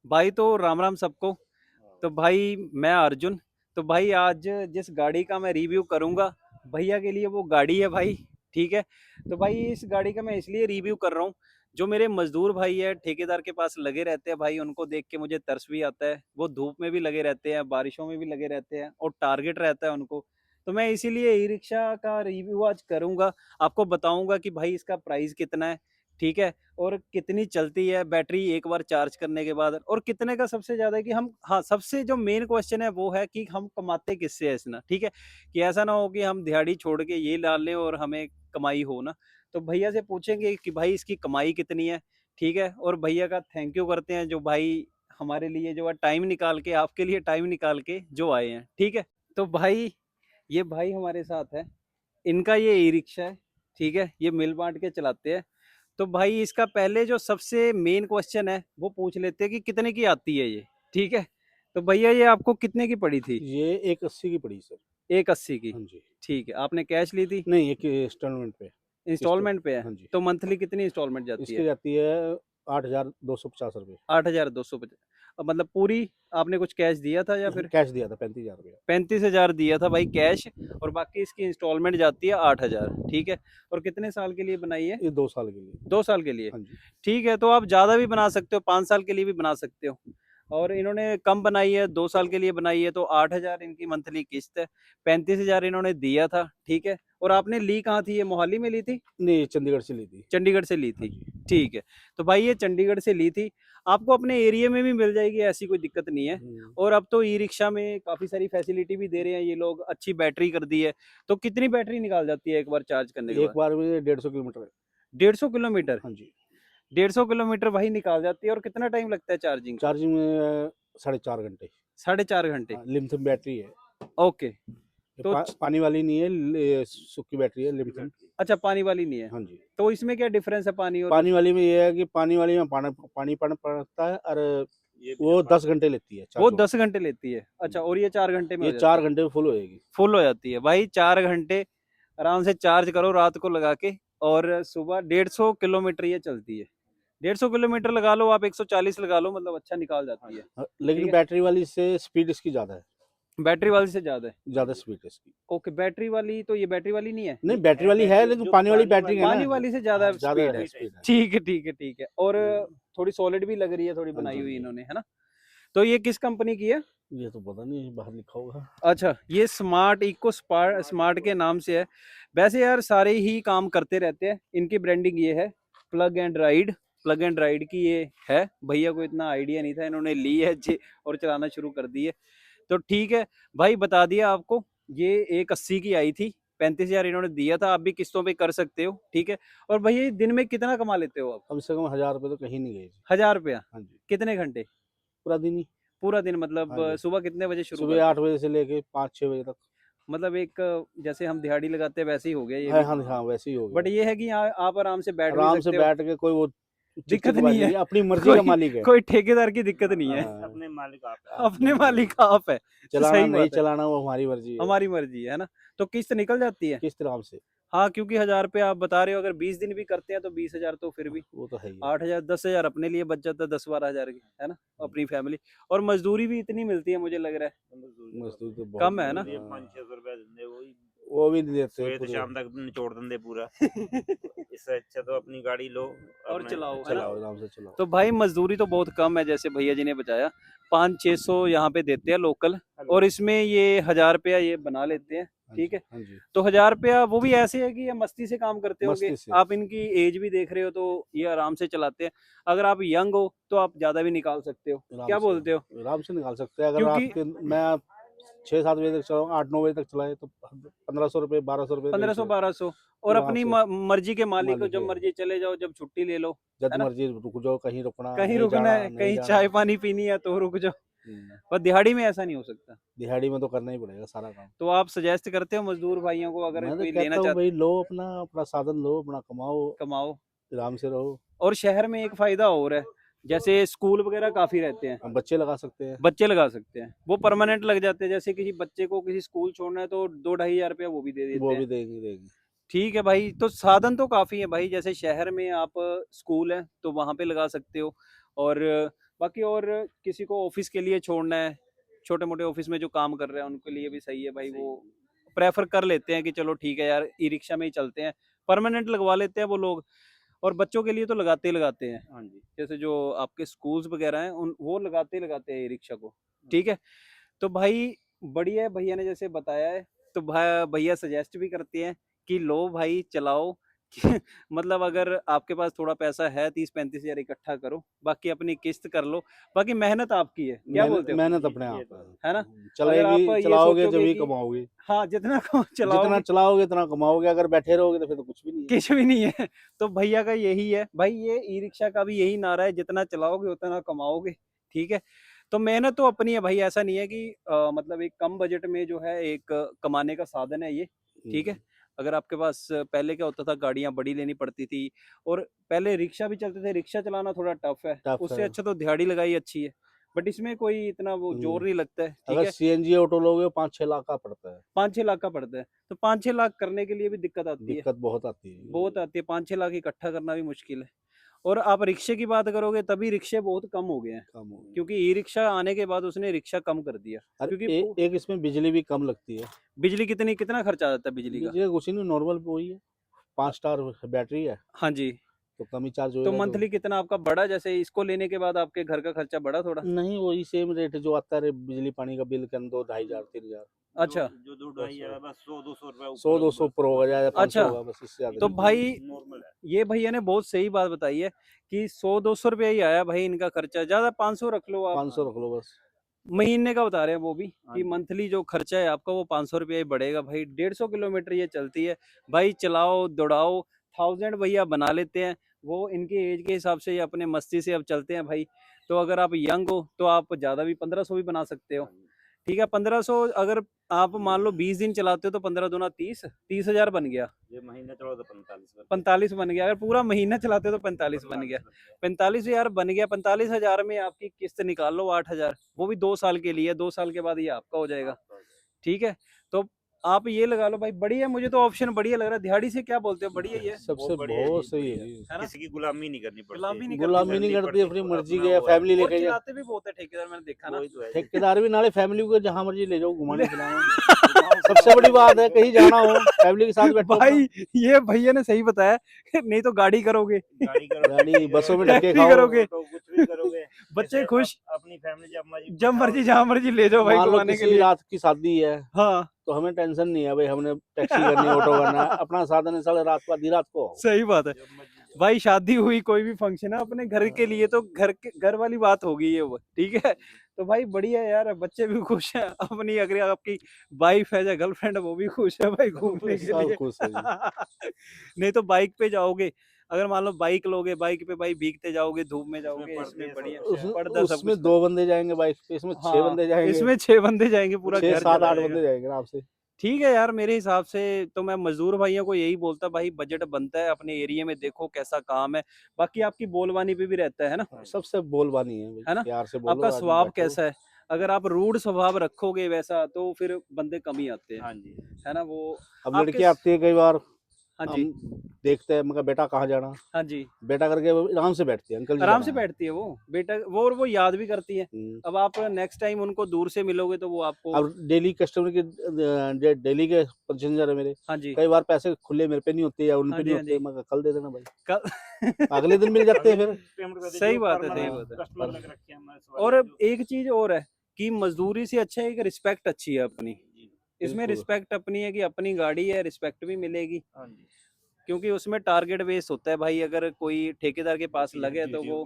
भाई तो राम राम सबको। तो भाई मैं अर्जुन। तो भाई आज जिस गाड़ी का मैं रिव्यू करूंगा, भैया के लिए वो गाड़ी है भाई। ठीक है। तो भाई इस गाड़ी का मैं इसलिए रिव्यू कर रहा हूँ, जो मेरे मजदूर भाई है ठेकेदार के पास लगे रहते हैं भाई, उनको देख के मुझे तरस भी आता है। वो धूप में भी लगे रहते हैं, बारिशों में भी लगे रहते हैं, और टारगेट रहता है उनको। तो मैं इसीलिए ई रिक्शा का रिव्यू आज करूंगा। आपको बताऊंगा कि भाई इसका प्राइस कितना है। ठीक है। और कितनी चलती है बैटरी एक बार चार्ज करने के बाद, और कितने का सबसे ज्यादा है कि हम, हाँ, सबसे जो मेन क्वेश्चन है वो है कि हम कमाते किससे है इसना। ठीक है। कि ऐसा ना हो कि हम दिहाड़ी छोड़ के ये डाल लें और हमें कमाई हो ना। तो भैया से पूछेंगे कि भाई इसकी कमाई कितनी है। ठीक है। और भैया का थैंक यू करते हैं, जो भाई हमारे लिए जो है टाइम निकाल के, आपके लिए टाइम निकाल के जो आए हैं। ठीक है। तो भाई ये भाई हमारे साथ है, इनका ये ई रिक्शा है। ठीक है। ये मिल बांट के चलाते हैं। तो भाई इसका पहले जो सबसे मेन क्वेश्चन है वो पूछ लेते हैं कि कितने की आती है ये। ठीक है। तो भैया ये आपको कितने की पड़ी थी? ये 180 की पड़ी सर। 180 की। हाँ जी। ठीक है। आपने कैश ली थी? नहीं, एक इंस्टॉलमेंट पे। किस्त। इंस्टॉलमेंट पे है? हाँ जी। तो मंथली कितनी इंस्टॉलमेंट जाती इसकी है? जाती है 8,250 रुपये। 8,250। मतलब पूरी आपने कुछ कैश दिया था या फिर? कैश दिया था 35,000 रुपया। 35,000 दिया था भाई कैश। और बाकी इसकी इंस्टॉलमेंट जाती है 8,000। ठीक है। और कितने साल के लिए बनाई है? ये 2 साल के लिए। 2 साल के लिए। हाँ जी। ठीक है। तो आप ज़्यादा भी बना सकते हो, 5 साल के लिए भी बना सकते हो। और इन्होंने कम बनाई है, 2 साल के लिए बनाई है, तो 8,000 इनकी मंथली किस्त है। 35,000 इन्होंने दिया था। ठीक है। और आपने ली कहाँ थी? ये मोहाली में ली थी? नहीं, ये चंडीगढ़ से ली थी। चंडीगढ़ से ली हाँ थी। जी। ठीक है। तो भाई ये चंडीगढ़ से ली थी। आपको अपने एरिया में भी मिल जाएगी, ऐसी कोई दिक्कत नहीं है। हम्म। और अब तो ई रिक्शा में काफ़ी सारी फैसिलिटी भी दे रहे हैं ये लोग, अच्छी बैटरी कर दी है। तो कितनी बैटरी निकाल जाती है एक बार चार्ज करने के एक बाद? बार में 150 किलोमीटर है। 150 किलोमीटर? हाँ जी। 150 किलोमीटर भाई निकाल जाती है। और कितना टाइम लगता है चार्जिंग को? चार्जिंग में 4.5 घंटे। 4.5 घंटे? हाँ, लिथियम बैटरी है। ओके। ये तो पानी वाली नहीं है, सूखी बैटरी है, लिथियम। अच्छा, पानी वाली नहीं है? हाँ जी। तो इसमें क्या डिफरेंस है पानी और पानी वाली में ये है कि पानी वाली में पानी पानी पड़ता है, और वो 10 घंटे लेती है वो चार्ज होने 10 घंटे लेती है? में। अच्छा, और ये 4 घंटे में ये हो जाती चार है? घंटे में फुल होएगी। फुल हो जाती है भाई 4 घंटे। आराम से चार्ज करो रात को लगा के। और सुबह 150 किलोमीटर ये चलती है। 150 किलोमीटर लगा लो आप, 140 लगा लो, मतलब अच्छा निकाल जाती है। ठीक लेकिन है। बैटरी वाली से स्पीड इसकी ज़्यादा है। बैटरी वाली से ज्यादा है? ज़्यादा स्पीड है इसकी। ओके। बैटरी वाली, तो ये बैटरी वाली नहीं है? नहीं, बैटरी वाली है, लेकिन पानी वाली बैटरी है ना। पानी वाली से ज्यादा हाँ, ज़्यादा स्पीड है? है, स्पीड है। ठीक है, ठीक है, ठीक है। और हम्म। थोड़ी सॉलिड भी लग रही है, थोड़ी हाँ बनाई जी, हाँ हुई जी। इन्होंने, है ना? तो ये किस कंपनी की है? ये तो पता नहीं, बाहर लिखा होगा। अच्छा, ये स्मार्ट इको स्मार्ट के नाम से है। वैसे यार सारे ही काम करते रहते हैं, इनकी ब्रांडिंग ये है। Plug and ride. Plug and ride की ये है। भैया को इतना आइडिया नहीं था, इन्होंने ली है जी और चलाना शुरू कर दी है। तो ठीक है भाई, बता दिया आपको। ये 180 की आई थी। 35,000 इन्होंने दिया था, आप भी किस्तों पे कर सकते हो। ठीक है। और भैया दिन में कितना कमा लेते हो आप? कम से कम 1,000 रुपये तो कहीं नहीं गए जी। 1,000 रुपया? हाँ जी। कितने घंटे? पूरा दिन ही। पूरा दिन मतलब हाँ जी। सुबह कितने बजे शुरू सुबह करते 8 बजे से लेके 5-6 बजे तक। हो? मतलब एक जैसे हम दिहाड़ी लगाते हैं वैसे ही हो गया ये है, भी। हाँ हाँ, वैसे ही हो बट गया। ये है कि यहाँ आप आराम से बैठ भी आराम से सकते हो। बैठ के कोई वो दिक्कत नहीं चिकचिकबाजी है। नहीं है, अपनी मर्जी का कोई मालिक है। कोई ठेकेदार की दिक्कत नहीं है। हाँ, अपने मालिक आप है। अपने अपने मालिक मालिक है। आप है। चलाना सही नहीं बात है। चलाना वो हमारी मर्जी है। हमारी मर्जी है ना? तो किस्त निकल जाती है? किस तरह से। हाँ, क्योंकि 1,000 रुपये आप बता रहे हो, अगर 20 दिन भी करते हैं तो 20,000 तो फिर भी वो तो है ही है। 8,000, 10,000 अपने लिए बच जाता है, 10-12 हज़ार की, है ना? अपनी फैमिली। और मजदूरी भी इतनी मिलती है मुझे लग रहा है। मजदूर तो बहुत कम है ना? मजदूरी हाँ, 500-600 रुपए दिंदे वही वो भी नहीं देते सवेर तो पूरे। शाम तक निचोड़ दिंदे पूरा। इससे अच्छा तो अपनी गाड़ी लो, और अपने चलाओ, है ना? चलाओ, आराम से चलाओ। तो भाई मजदूरी तो बहुत कम है, जैसे भैया जी ने बताया। 500-600 यहाँ पे देते हैं लोकल। और इसमें ये 1,000 रुपया ये बना लेते हैं। हाँ ठीक जी, है। हाँ जी। तो 1,000 रुपया वो भी ऐसे है कि ये मस्ती से काम करते होंगे। मस्ती से। आप इनकी एज भी देख रहे हो तो ये आराम से चलाते हैं। अगर आप यंग हो तो आप ज्यादा भी निकाल सकते हो। आराम क्या से। बोलते हो? आराम से निकाल सकते हैं, अगर क्योंकि आपके मैं 6-7 बजे तक चलाऊँ, 8-9 बजे तक चलाए तो 1,500 रुपये, 1,200 रुपये कहीं 1,500 से 1,200 और आराम अपनी से। मर्जी के मालिक हो, मालिक जब है। मर्जी चले जाओ, जब छुट्टी ले लो। जब है ना? मर्जी रुक जाओ, कहीं रुकना कहीं नहीं, रुकना जाना है, नहीं कहीं जाना। चाय पानी पीनी है तो रुक जाओ। हम्म। पर दिहाड़ी में ऐसा नहीं हो सकता। दिहाड़ी में तो करना ही पड़ेगा सारा काम। तो आप सजेस्ट करते हो मजदूर भाइयों को, अगर मैं तो कोई लेना कहता हूँ चाहता? भाई, लो अपना अपना साधन लो, अपना कमाओ, कमाओ। आराम से रहो। और शहर में एक फायदा और है, जैसे स्कूल वगैरह काफी रहते हैं। हम बच्चे लगा सकते हैं। बच्चे लगा सकते हैं, वो परमानेंट लग जाते हैं। जैसे किसी बच्चे को किसी स्कूल छोड़ना है तो 2-2,500 रुपया वो भी दे देते वो हैं। भी देंगे देंगे। ठीक है भाई, तो साधन तो काफी है भाई। जैसे शहर में आप स्कूल है तो वहां पे लगा सकते हो। और बाकी और किसी को ऑफिस के लिए छोड़ना है, छोटे मोटे ऑफिस में जो काम कर रहे हैं उनके लिए भी सही है भाई, वो प्रेफर कर लेते हैं कि चलो ठीक है यार ई रिक्शा में ही चलते हैं, परमानेंट लगवा लेते हैं वो लोग। और बच्चों के लिए तो लगाते ही लगाते हैं, हाँ जी। जैसे जो आपके स्कूल्स वगैरह हैं उन वो लगाते ही लगाते हैं ई रिक्शा को, ठीक है। तो भाई बढ़िया है, भैया ने जैसे बताया है, तो भैया सजेस्ट भी करते हैं कि लो भाई चलाओ मतलब अगर आपके पास थोड़ा पैसा है 30-35 हजार इकट्ठा करो, बाकी अपनी किस्त कर लो, बाकी मेहनत आपकी है, क्या बोलते हो? मेहनत ये- अपने ये आप तो है। है ना? चलेगी, आप ये चलाओगे सोचोगे जब ही कि कमाओगे। हाँ जितना जितना चलाओगे चलाओगे उतना कमाओगे, अगर बैठे रहोगे तो फिर तो कुछ भी नहीं है। कुछ भी नहीं है। तो भैया का यही है भाई, ये ई रिक्शा का भी यही नारा है, जितना चलाओगे उतना कमाओगे, ठीक है। तो मेहनत तो अपनी है भाई, ऐसा नहीं है कि मतलब एक कम बजट में जो है एक कमाने का साधन है ये, ठीक है। अगर आपके पास पहले क्या होता था, गाड़ियां बड़ी लेनी पड़ती थी, और पहले रिक्शा भी चलते थे, रिक्शा चलाना थोड़ा टफ है, टफ उससे है। अच्छा तो दिहाड़ी लगाई अच्छी है, बट इसमें कोई इतना वो जोर हम्म। नहीं लगता है, ठीक अगर है। सीएनजी ऑटो लोगे 5-6 लाख का पड़ता है। 5-6 लाख का पड़ता है, तो 5-6 लाख करने के लिए भी दिक्कत आती है, दिक्कत बहुत आती है। बहुत आती है, 5-6 लाख इकट्ठा करना भी मुश्किल है। और आप रिक्शे की बात करोगे तभी रिक्शे बहुत कम हो गए हैं, कम हो गया। क्योंकि ई रिक्शा आने के बाद उसने रिक्शा कम कर दिया, अरे क्योंकि एक इसमें बिजली भी कम लगती है। बिजली कितना खर्चा आ जाता है बिजली का? बिजली का कुछ नहीं, नॉर्मल वही है, 5 स्टार बैटरी है हाँ जी। तो कम ही चार्ज तो होएगा। तो मंथली कितना आपका बढ़ा, जैसे इसको लेने के बाद आपके घर का खर्चा बढ़ा थोड़ा? नहीं, वही सेम रेट जो आता है बिजली पानी का बिल के अंदर, 2,500-3,000। अच्छा। जो 2-2.5 बस 100-200 रुपए 100-200 ऊपर होगा, ज्यादा 500 अच्छा, होगा, बस इससे ज्यादा तो नहीं। भाई नॉर्मल है। ये भैया ने बहुत सही बात बताई है कि 100-200 रुपया ही आया भाई इनका खर्चा, ज्यादा 500 रख लो आप, 500 रख लो बस। महीने का बता रहे हैं वो भी, हाँ कि जी। मंथली जो खर्चा है आपका वो 500 रुपया ही बढ़ेगा भाई। 150 किलोमीटर ये चलती है भाई, चलाओ दौड़ाओ, 1000 भैया बना लेते हैं, वो इनके एज के हिसाब से ये अपने मस्ती से अब चलते हैं भाई। तो अगर आप यंग हो तो आप ज़्यादा भी 1500 भी बना सकते हो, ठीक है। 1500 अगर आप मान लो 20 दिन चलाते हो तो 15 दूना 30 हजार बन गया, ये महीना चलाओ तो 45 45 बन गया। अगर पूरा महीना चलाते हो तो 45 बन गया, 45 हजार बन गया। 45 हजार में आपकी किस्त निकाल लो 8 हजार, वो भी 2 साल के लिए, 2 साल के बाद ये आपका हो जाएगा, ठीक है। तो आप ये लगा लो भाई, बढ़िया, मुझे तो ऑप्शन बढ़िया लग रहा है। दिहाड़ी से क्या बोलते हो, बढ़िया ही है, सबसे बढ़िया बहुत जी, सही है बढ़िया। जी। है ना? किसी की गुलामी नहीं करनी पड़ती। गुलामी नहीं गुलामी नहीं करती, अपनी मर्जी के फैमिली और लेके जा। चिल्लाते भी बहुत है ठेकेदार, मैंने देखा ना। वही तो है जी। ठेकेदार भी नाले फैमिली को जहाँ मर्जी ले जाओ घुमाने फिराने। सबसे बड़ी बात है, कहीं जाना हो फैमिली के साथ बैठो अपना। भाई ये भैया ने सही बताया, नहीं तो गाड़ी करोगे, गाड़ी करो, गाड़ी बसों में धक्के टैक्सी खाओ। करोगे, ऑटो, कुछ भी करोगे। बच्चे जैसे खुश, अपनी फैमिली जब मर्जी जहाँ मर्जी ले जाओ भाई मान लो घुमाने के किसी लिए। रात की शादी है हाँ तो हमें टेंशन नहीं है भाई, हमने टैक्सी करनी है, ऑटो करना है, अपना साधन है, साले रात को आधी रात को आओ। सही बात है भाई, शादी हुई कोई भी फंक्शन है अपने घर के लिए तो घर वाली बात होगी ये, वो ठीक है। तो भाई बढ़िया है यार, बच्चे भी खुश हैं, अपनी अगर आपकी वाइफ है या गर्लफ्रेंड है वो भी खुश है भाई घूमने के सब लिए। खुश है जी। नहीं तो बाइक पे जाओगे, अगर मान लो बाइक लोगे, बाइक पे भाई भीगते जाओगे, धूप में जाओगे, पर्दे इसमें सब बढ़िया कुछ है। पर्दा सब उसमें कुछ 2 बंदे जाएंगे बाइक पे, इसमें 6 हाँ, बंदे जाएंगे, इसमें 6 बंदे जाएंगे, पूरा 6, घर 7, चला 8 जाएगा। बंदे जाएंगे आराम से। ठीक है यार, मेरे हिसाब से तो मैं मजदूर भाइयों को यही बोलता भाई, बजट बनता है अपने एरिया में, देखो कैसा काम है, बाकी आपकी बोलबानी पे भी रहता है ना, सबसे बोलबानी है भाई, है ना? प्यार से बोलो, आपका आदमी स्वभाव बैठो। कैसा है, अगर आप रूड स्वभाव रखोगे वैसा तो फिर बंदे कम ही आते हैं, हाँ जी। है ना? वो अब आपके लड़की आती है कई बार, हाँ जी, हम देखते हैं, मगर बेटा कहाँ जाना, हाँ जी, बेटा करके वो आराम से बैठती है, अंकल जी आराम जाना से है। बैठती है वो बेटा, वो और वो याद भी करती है। अब आप नेक्स्ट टाइम उनको दूर से मिलोगे तो वो आपको अब डेली कस्टमर के डेली के पैसेंजर है मेरे, हाँ जी, कई बार पैसे खुले मेरे पे नहीं होते या उन हाँ पे जी, नहीं हाँ होते, जी, मगर कल दे देना भाई, कल अगले दिन मिल जाते हैं फिर। पेमेंट कर दीजिए, सही जो बात है, permanent सही बात है। कस्टमर लग रखे हैं हमारे सवारी और में जो। एक चीज और है कि मजदूरी से अच्छा है एक रिस्पेक्ट अच्छी है अपनी, जी, इसमें बिल्कुल। रिस्पेक्ट अपनी है कि अपनी गाड़ी है, रिस्पेक्ट भी मिलेगी, हाँ जी। क्योंकि उसमें टारगेट बेस होता है भाई, अगर कोई ठेकेदार के पास लगे तो वो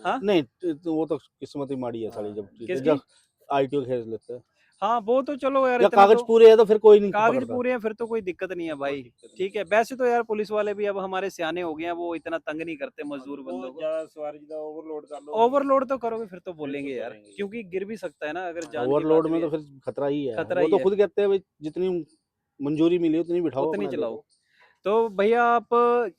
हाँ नहीं तो वो तो किस्मत ही माड़ी है साली, जब किसकी? जब आईटीओ खेल लेते हैं हाँ वो तो चलो यार, या इतना कागज तो पूरे है तो फिर कोई नहीं कागज पकड़ता। पूरे हैं फिर तो कोई दिक्कत नहीं है भाई, ठीक है। वैसे तो यार पुलिस वाले भी अब हमारे सियाने हो गए हैं, वो इतना तंग नहीं करते मजदूर बंदों को। ज्यादा सवारी ज्यादा ओवरलोड कर लो, ओवरलोड तो करोगे फिर तो बोलेंगे यार, करेंगे। क्योंकि गिर भी सकता है ना, अगर जान की ओवरलोड बात में भी तो है, फिर खतरा ही है, खतरा वो ही तो है, खुद कहते हैं भाई जितनी मंजूरी मिली उतनी बिठाओ, उतनी अपना चलाओ। देखो। तो भैया आप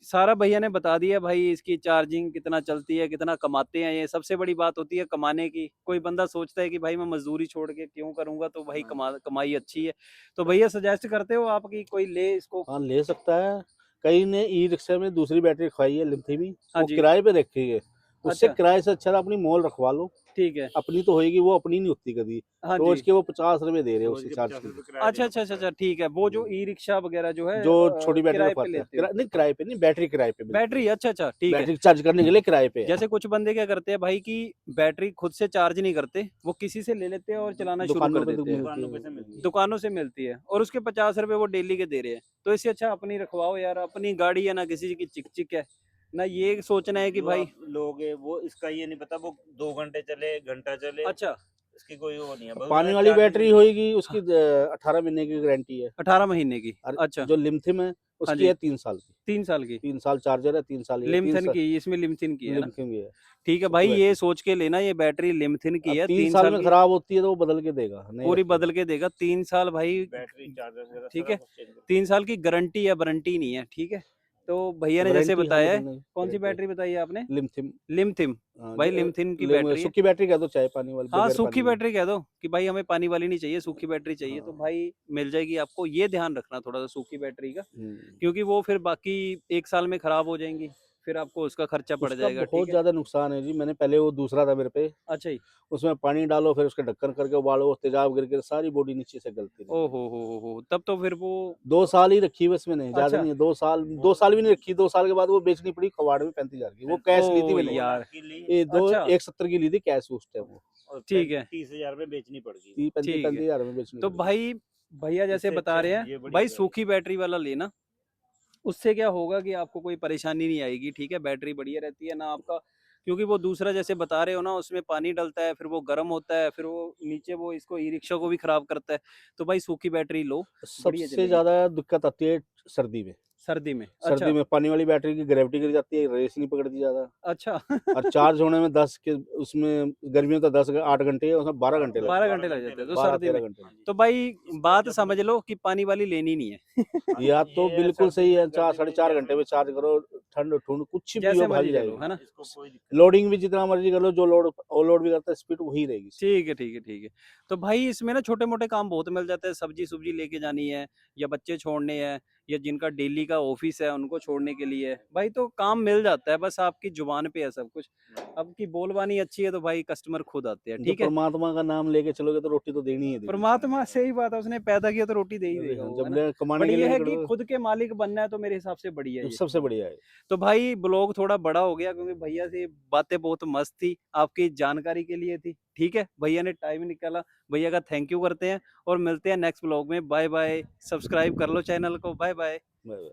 सारा भैया ने बता दिया भाई, इसकी चार्जिंग कितना चलती है, कितना कमाते हैं, ये सबसे बड़ी बात होती है कमाने की। कोई बंदा सोचता है कि भाई मैं मजदूरी छोड़ के क्यों करूंगा, तो भाई कमाई अच्छी है। तो भैया सजेस्ट करते हो आप कि कोई ले इसको? हाँ ले सकता है, कई ने ई रिक्शा में दूसरी बैटरी रखवाई है लिथियम, हाँ वो जी, किराए पे रखी है, उससे अच्छा। किराए से अच्छा था अपनी मोल रखवा लो, ठीक है। अपनी तो होएगी, वो अपनी नहीं होती कभी। हाँ रोज जी। के वो 50 रुपए दे रहे हैं रोज उसके के चार्ज 50 के। रुपए किराया अच्छा, देना अच्छा, अच्छा, पड़ता अच्छा, है। ठीक है। वो जो ई-रिक्शा वगैरह जो है जो छोटी बैटरी किराए पे रखवाते हैं, लेते हो। नहीं किराए पे नहीं, बैटरी किराए पे मिलती बैटरी है। अच्छा, अच्छा, ठीक है। बैटरी चार्ज करने के लिए किराए पे है। जैसे कुछ बंदे क्या करते हैं भाई कि बैटरी खुद से चार्ज नहीं करते, वो किसी से ले लेते हैं और चलाना शुरू दुकानों कर पे तो देते हैं। मिलती दुकानों पे से है। मिलती है। दुकानों से मिलती है और उसके 50 रुपए वो डेली के दे रहे हैं। तो इससे अच्छा अपनी रखवाओ यार, अपनी गाड़ी है ना, किसी की चिक-चिक है। ना ये सोचना है कि जो भाई आप लोगे वो इसका ये नहीं पता वो 2 घंटे चले, घंटा चले, अच्छा इसकी कोई वो नहीं है। बस पानी उसका वाली चार्जिंग बैटरी होएगी उसकी 18 महीने की गारंटी है। 18 महीने की। और अच्छा, जो लिथियम है हाँ उसकी जी, है 3 साल की। 3 साल की। 3 साल चार्जर है, 3 साल ये, 3 लिमथिन साल की, इसमें लिमथिन की है ना? लिथियम की है। ठीक है भाई, सुपर ये बैटरी। सोच के लेना, ये बैटरी लिमथिन की अब है, 3 3 साल साल में की, खराब होती है तो वो बदल के देगा, नहीं पूरी रखेगा। बदल के देगा। 3 साल भाई, बैटरी चार्जर वगैरह ठीक सारा है? कुछ चेंज करके 3 साल की गारंटी है, वारंटी नहीं है, ठीक है? तो भैया ने जैसे वारंटी हाँ बताया है, बदलने की कौन-सी गारंटी है। बैटरी बताई है आपने? लिथियम। लिमथिन। हाँ, भाई लिमथिन की बैटरी है। सूखी बैटरी कह दो चाहे पानी वाली, हाँ, बगैर सूखी पानी वाली। बैटरी कह दो कि भाई हमें पानी वाली नहीं चाहिए, सूखी बैटरी चाहिए, तो हाँ। भाई मिल जाएगी आपको। ये ध्यान रखना थोड़ा-सा सूखी बैटरी का, हम्म। क्योंकि वो फिर बाकी 1 साल में खराब हो जाएँगी, फिर आपको उसका खर्चा पड़ उसका जाएगा, ठीक बहुत है? ज़्यादा नुकसान है जी। मैंने पहले वो दूसरा था मेरे पे, अच्छा जी। उसमें पानी डालो फिर उसका ढक्कन करके उबालो, तेजाब गिर के सारी बॉडी नीचे से गलती रही। ओह हो! तब तो फिर वो 2 साल ही रखी बस मैंने, ज़्यादा अच्छा। नहीं, 2 साल भी नहीं रखी। 2 साल के बाद वो बेचनी पड़ी कबाड़ में 35,000 की। वो कैश ली थी ओह मैंने। 2 यार! लाख की ली ये दो अच्छा, 170 की ली थी कैश उस टाइम वो। और ठीक है, 35,000 में बेचनी पड़ गई वो। 30 35 ठीक है। 35,000 में बेचनी तो पड़ी। भाई भैया जैसे इससे बता अच्छा रहे हैं, ये बढ़िया भाई गाड़ी। सूखी बैटरी वाला लेना, उससे क्या होगा कि आपको कोई परेशानी नहीं आएगी, ठीक है? बैटरी बढ़िया रहती है ना आपका, क्योंकि वो दूसरा जैसे बता रहे हो ना, उसमें पानी डलता है, फिर वो गर्म होता है, फिर वो नीचे वो इसको ई-रिक्शा को भी खराब करता है। तो भाई सूखी बैटरी लो, बढ़िया सबसे चलेगी। ज़्यादा दिक्कत आती है सर्दी में। सर्दी में, सर्दी अच्छा, में पानी वाली बैटरी की ग्रेविटी गिर जाती है, रेस नहीं पकड़ती ज़्यादा। अच्छा। और चार्ज होने में 10 के उसमें गर्मियों तो 8 घंटे है, उसमें 12 घंटे लगते 12 हैं। 12 घंटे लग घंटे जाते हैं, लग तो जाते हैं। 12 सर्दी में। 13 घंटे। हाँ जी। तो भाई इसका बात जब समझ लो कि पानी वाली लेनी नहीं है। हाँ जी, या तो ये बिल्कुल सर्दी सही में है, 4 गर्मी साढ़े में 4 जैसे घंटे में चार्ज करो, ठंड ठुंड कुछ भी जैसे हो भाग मर्जी ले लो, है जाएगी। ना? इसको कोई दिक्कत नहीं। लोडिंग भी जितना मर्जी कर लो, जो लोड ओवरलोड भी करता है स्पीड वही रहेगी इसकी। ठीक है, ठीक है, ठीक है। तो भाई इसमें ना छोटे-मोटे काम बहुत मिल जाते हैं, सब्जी-सुब्जी लेके जानी है या बच्चे छोड़ने हैं या जिनका डेली का ऑफ़िस है उनको छोड़ने के लिए है। भाई तो काम मिल जाता है, बस आपकी ज़ुबान पे है सब कुछ। आपकी बोलबानी अच्छी है तो भाई कस्टमर खुद आते हैं, जो ठीक है? परमात्मा का नाम लेके चलोगे तो रोटी तो देनी ही है, देनी। परमात्मा सही बात है, उसने पैदा किया तो रोटी दे ही अरे देगा हाँ, वो, है जब ना? ले कमाने बट के ये लिए है कि निकलो खुद के मालिक बनना है तो मेरे हिसाब से बढ़िया है तो ये। सबसे बढ़िया है। तो भाई ब्लॉग थोड़ा बड़ा हो गया क्योंकि भैया से बातें बहुत मस्त थी, आपकी जानकारी के लिए थी, ठीक है? भैया ने टाइम निकाला, भैया का थैंक यू करते हैं और मिलते हैं नेक्स्ट ब्लॉग में। बाय बाय, सब्सक्राइब कर लो चैनल को, बाय बाय। Bye bye.